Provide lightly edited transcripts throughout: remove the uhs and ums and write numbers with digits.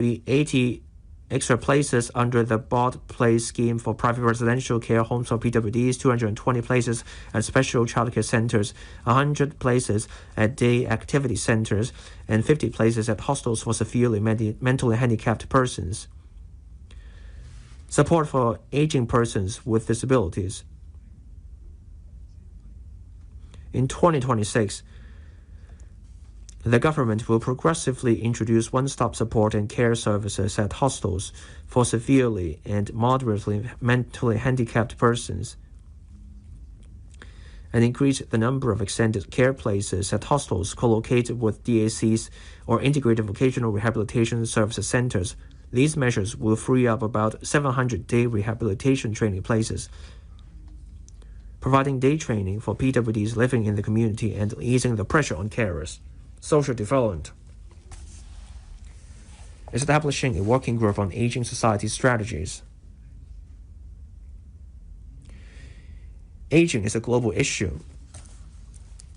80 extra places under the Bought Place scheme for private residential care homes for PWDs, 220 places at special childcare centers, 100 places at day activity centers, and 50 places at hostels for severely mentally handicapped persons. Support for aging persons with disabilities. In 2026, the government will progressively introduce one-stop support and care services at hostels for severely and moderately mentally handicapped persons, and increase the number of extended care places at hostels co-located with DACs or integrated vocational rehabilitation services centers. These measures will free up about 700 day rehabilitation training places, providing day training for PWDs living in the community and easing the pressure on carers. Social development. Establishing a working group on aging society strategies. Aging is a global issue.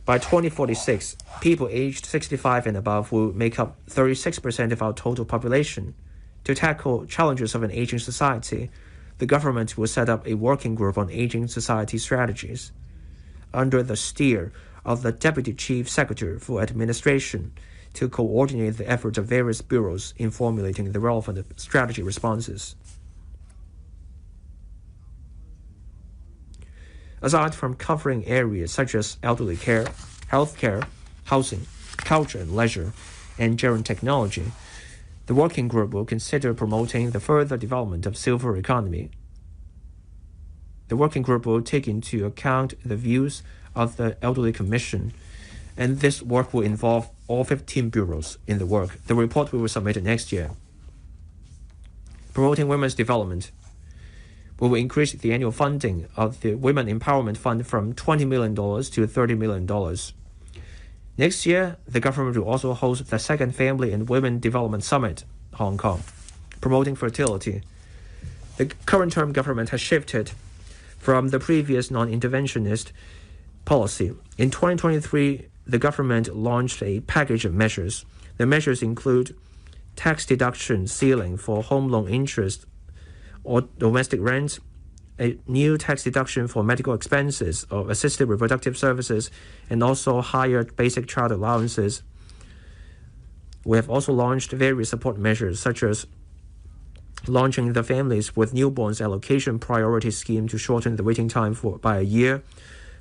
By 2046, people aged 65 and above will make up 36% of our total population. To tackle challenges of an aging society, the government will set up a working group on aging society strategies under the steer of the Deputy Chief Secretary for Administration to coordinate the efforts of various bureaus in formulating the relevant strategy responses. Aside from covering areas such as elderly care, healthcare, housing, culture and leisure, and gerontechnology, the working group will consider promoting the further development of silver economy. The working group will take into account the views of the Elderly Commission, and this work will involve all 15 bureaus in the work. The report will be submitted next year. Promoting women's development. We will increase the annual funding of the Women Empowerment Fund from $20 million to $30 million. Next year, the government will also host the second Family and Women Development Summit, Hong Kong, promoting fertility. The current term government has shifted from the previous non-interventionist policy. In 2023, the government launched a package of measures. The measures include tax deduction ceiling for home loan interest or domestic rent, a new tax deduction for medical expenses of assisted reproductive services, and also higher basic child allowances. We have also launched various support measures, such as launching the Families with Newborns Allocation Priority Scheme to shorten the waiting time by a year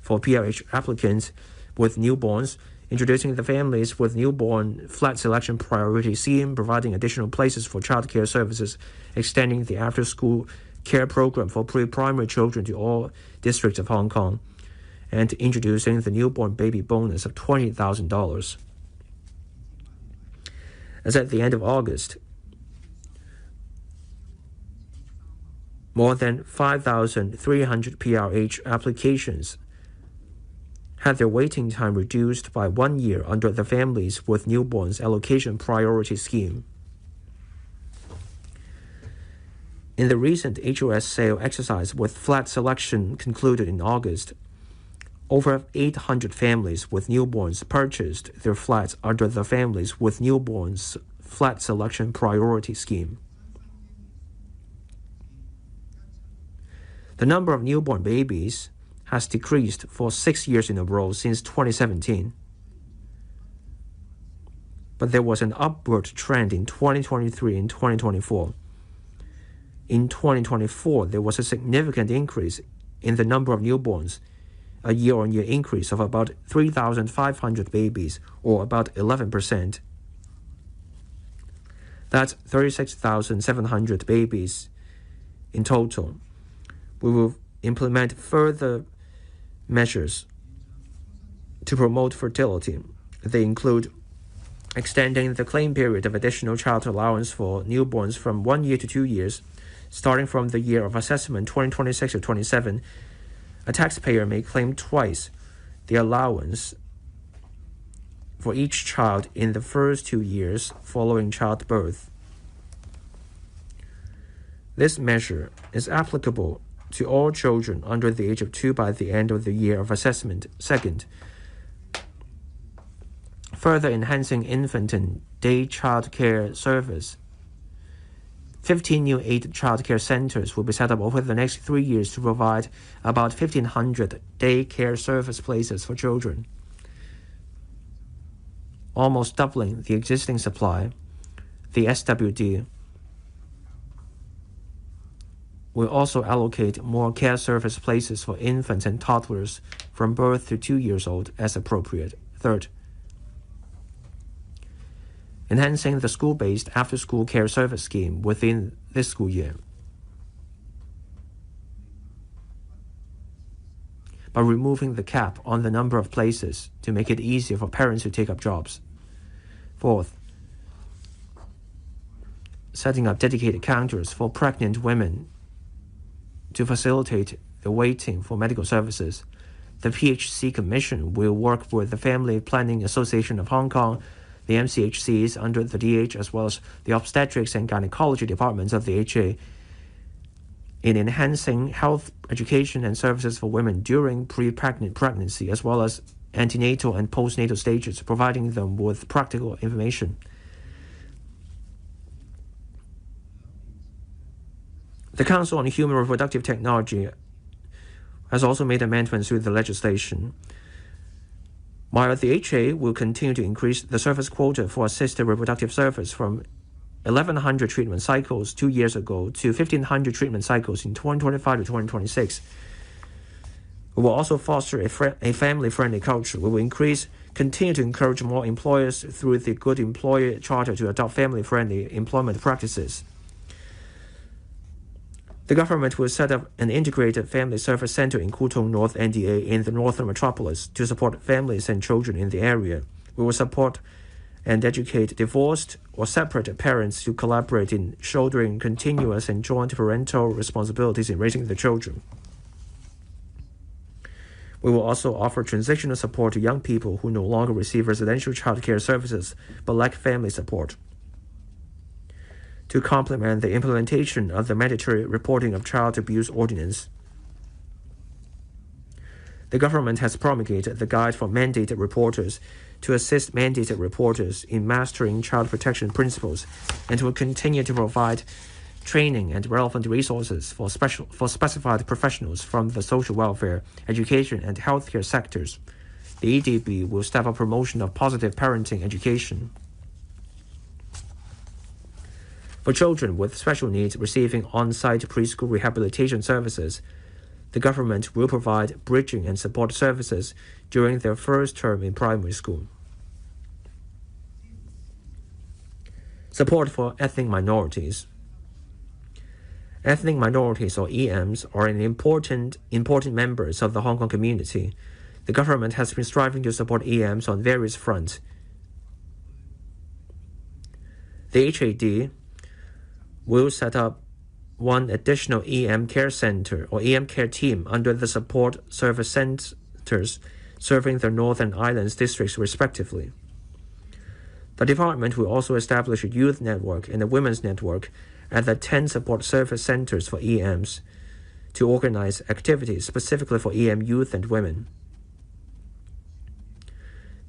for PLH applicants with newborns, introducing the Families with Newborn Flat Selection Priority Scheme, providing additional places for childcare services, extending the after-school care program for pre-primary children to all districts of Hong Kong, and introducing the newborn baby bonus of $20,000. As at the end of August, more than 5,300 PRH applications had their waiting time reduced by 1 year under the Families with Newborns Allocation Priority Scheme. In the recent HOS sale exercise with flat selection concluded in August, over 800 families with newborns purchased their flats under the Families with Newborns Flat Selection Priority Scheme. The number of newborn babies has decreased for 6 years in a row since 2017. But there was an upward trend in 2023 and 2024. In 2024, there was a significant increase in the number of newborns, a year-on-year increase of about 3,500 babies, or about 11%. That's 36,700 babies in total. We will implement further measures to promote fertility. They include extending the claim period of additional child allowance for newborns from 1 year to 2 years, starting from the year of assessment 2026 or 27. A taxpayer may claim twice the allowance for each child in the first 2 years following childbirth. This measure is applicable to all children under the age of 2 by the end of the year of assessment. Second, further enhancing infant and day child care service. 15 new aid childcare centers will be set up over the next 3 years to provide about 1,500 day care service places for children, almost doubling the existing supply. The SWD will also allocate more care service places for infants and toddlers from birth to 2 years old as appropriate. Third, enhancing the school-based after-school care service scheme within this school year by removing the cap on the number of places to make it easier for parents to take up jobs. Fourth, setting up dedicated counters for pregnant women to facilitate the waiting for medical services. The PHC Commission will work with the Family Planning Association of Hong Kong, the MCHCs under the DH, as well as the obstetrics and gynecology departments of the HA in enhancing health education and services for women during pre-pregnant pregnancy, as well as antenatal and postnatal stages, providing them with practical information. The Council on Human Reproductive Technology has also made amendments to the legislation. While the HA will continue to increase the service quota for assisted reproductive service from 1,100 treatment cycles 2 years ago to 1,500 treatment cycles in 2025 to 2026. We will also foster a family-friendly culture. We will continue to encourage more employers through the Good Employer Charter to adopt family-friendly employment practices. The government will set up an integrated family service center in Kutong North NDA in the northern metropolis to support families and children in the area. We will support and educate divorced or separate parents to collaborate in shouldering continuous and joint parental responsibilities in raising the children. We will also offer transitional support to young people who no longer receive residential childcare services but lack family support. To complement the implementation of the mandatory reporting of child abuse ordinance, the government has promulgated the Guide for Mandated Reporters to assist mandated reporters in mastering child protection principles, and will continue to provide training and relevant resources for specified professionals from the social welfare, education, and healthcare sectors. The EDB will step up promotion of positive parenting education. For children with special needs receiving on-site preschool rehabilitation services, the government will provide bridging and support services during their first term in primary school. Support for ethnic minorities. Ethnic minorities, or EMs, are an important members of the Hong Kong community. The government has been striving to support EMs on various fronts. The HAD will set up one additional EM care center or EM care team under the support service centers serving the Northern Islands districts respectively. The department will also establish a youth network and a women's network at the 10 support service centers for EMs to organize activities specifically for EM youth and women.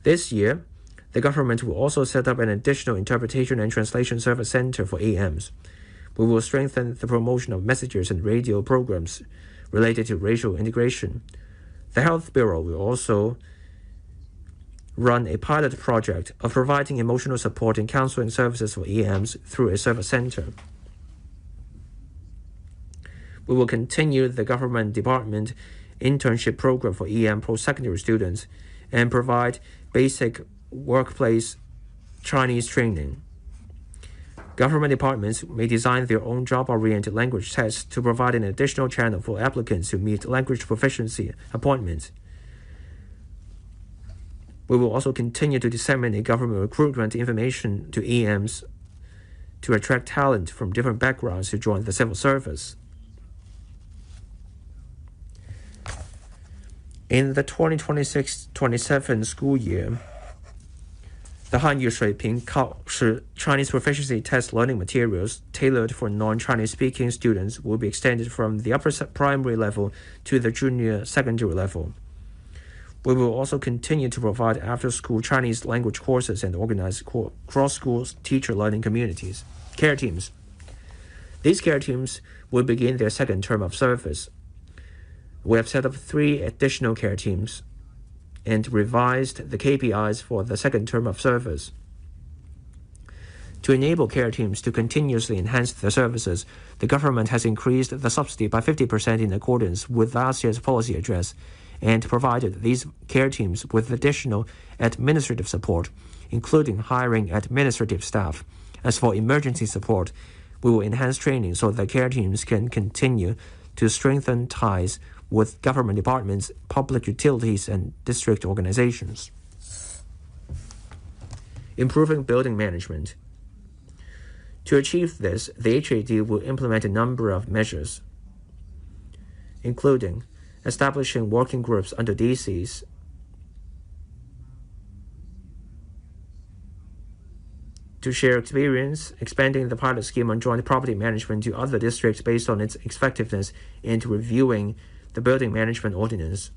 This year, the government will also set up an additional interpretation and translation service center for EMs. We will strengthen the promotion of messages and radio programs related to racial integration. The Health Bureau will also run a pilot project of providing emotional support and counseling services for EMs through a service center. We will continue the government department internship program for EM post-secondary students and provide basic workplace Chinese training. Government departments may design their own job-oriented language tests to provide an additional channel for applicants who meet language proficiency appointments. We will also continue to disseminate government recruitment information to EMs to attract talent from different backgrounds to join the civil service. In the 2026-27 school year, the Hanyu 水平考试 Chinese proficiency test learning materials tailored for non-Chinese speaking students will be extended from the upper primary level to the junior secondary level. We will also continue to provide after-school Chinese language courses and organize cross-school teacher learning care teams. These care teams will begin their second term of service. We have set up 3 additional care teams and revised the KPIs for the second term of service. To enable care teams to continuously enhance their services, the government has increased the subsidy by 50% in accordance with last year's policy address and provided these care teams with additional administrative support, including hiring administrative staff. As for emergency support, we will enhance training so that care teams can continue to strengthen ties with government departments, public utilities, and district organizations. Improving building management. To achieve this, the HAD will implement a number of measures, including establishing working groups under DCs, to share experience, expanding the pilot scheme on joint property management to other districts based on its effectiveness, and reviewing the building management ordinance.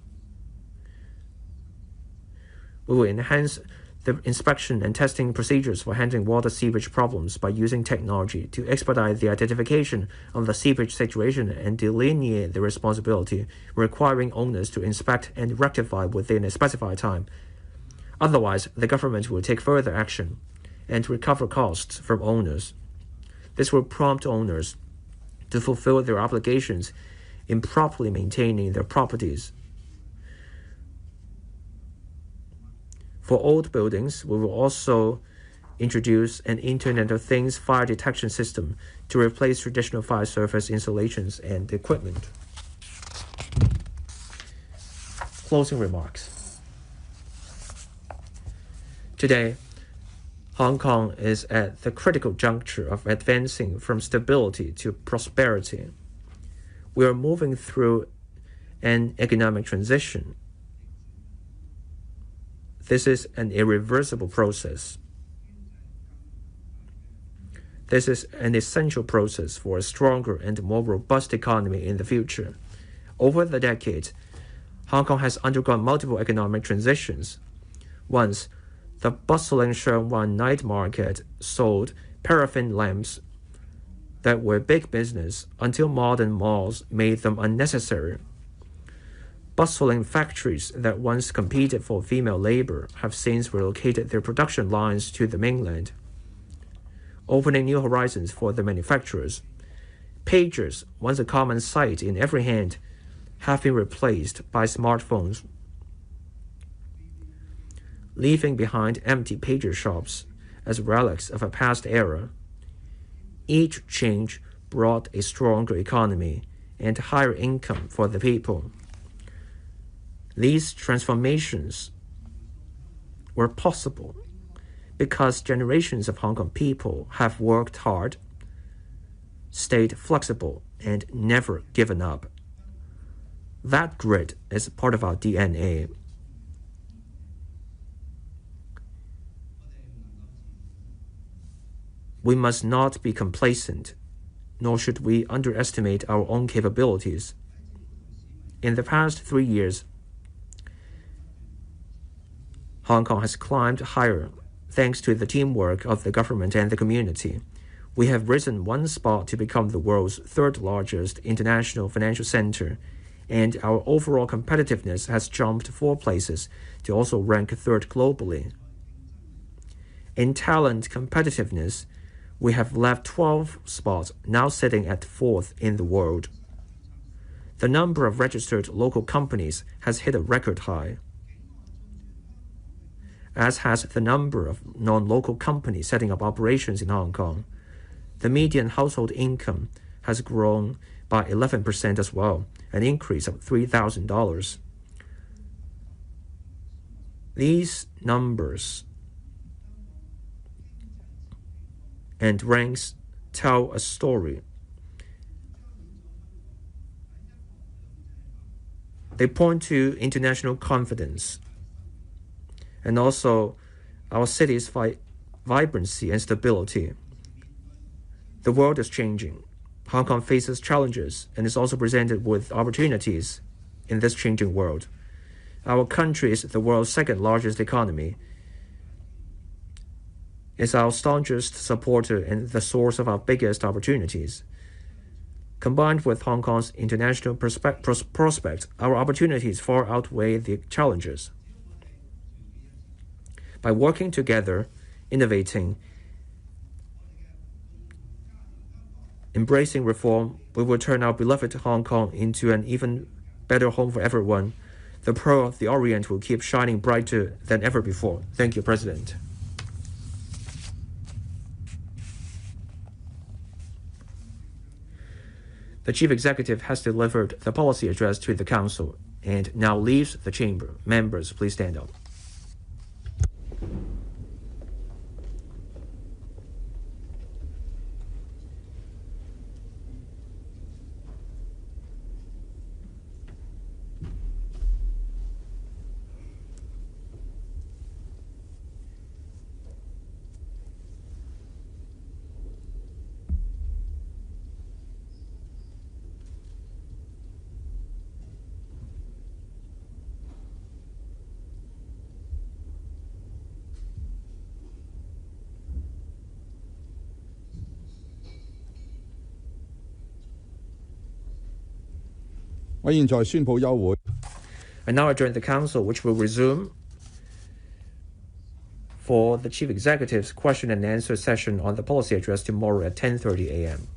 We will enhance the inspection and testing procedures for handling water seepage problems by using technology to expedite the identification of the seepage situation and delineate the responsibility, requiring owners to inspect and rectify within a specified time. Otherwise, the government will take further action and recover costs from owners. This will prompt owners to fulfill their obligations in properly maintaining their properties. For old buildings, we will also introduce an Internet of Things fire detection system to replace traditional fire service installations and equipment. Closing remarks. Today, Hong Kong is at the critical juncture of advancing from stability to prosperity. We are moving through an economic transition. This is an irreversible process. This is an essential process for a stronger and more robust economy in the future. Over the decades, Hong Kong has undergone multiple economic transitions. Once, the bustling Sheung Wan night market sold paraffin lamps that were big business until modern malls made them unnecessary. Bustling factories that once competed for female labor have since relocated their production lines to the mainland, opening new horizons for the manufacturers. Pagers, once a common sight in every hand, have been replaced by smartphones, leaving behind empty pager shops as relics of a past era. Each change brought a stronger economy and higher income for the people. These transformations were possible because generations of Hong Kong people have worked hard, stayed flexible, and never given up. That grit is part of our DNA. We must not be complacent, nor should we underestimate our own capabilities. In the past 3 years, Hong Kong has climbed higher thanks to the teamwork of the government and the community. We have risen 1 spot to become the world's 3rd largest international financial center, and our overall competitiveness has jumped 4 places to also rank 3rd globally. In talent competitiveness, we have left 12 spots, now sitting at 4th in the world. The number of registered local companies has hit a record high, as has the number of non-local companies setting up operations in Hong Kong. The median household income has grown by 11% as well, an increase of $3,000. These numbers and ranks tell a story. They point to international confidence and also our city's vibrancy and stability. The world is changing. Hong Kong faces challenges and is also presented with opportunities in this changing world. Our country is the world's 2nd largest economy, is our staunchest supporter and the source of our biggest opportunities. Combined with Hong Kong's international prospect, our opportunities far outweigh the challenges. By working together, innovating, embracing reform, we will turn our beloved Hong Kong into an even better home for everyone. The Pearl of the Orient will keep shining brighter than ever before. Thank you, President. The Chief Executive has delivered the policy address to the Council and now leaves the chamber. Members, please stand up. I now adjourn the Council, which will resume for the Chief Executive's question and answer session on the policy address tomorrow at 10:30 a.m.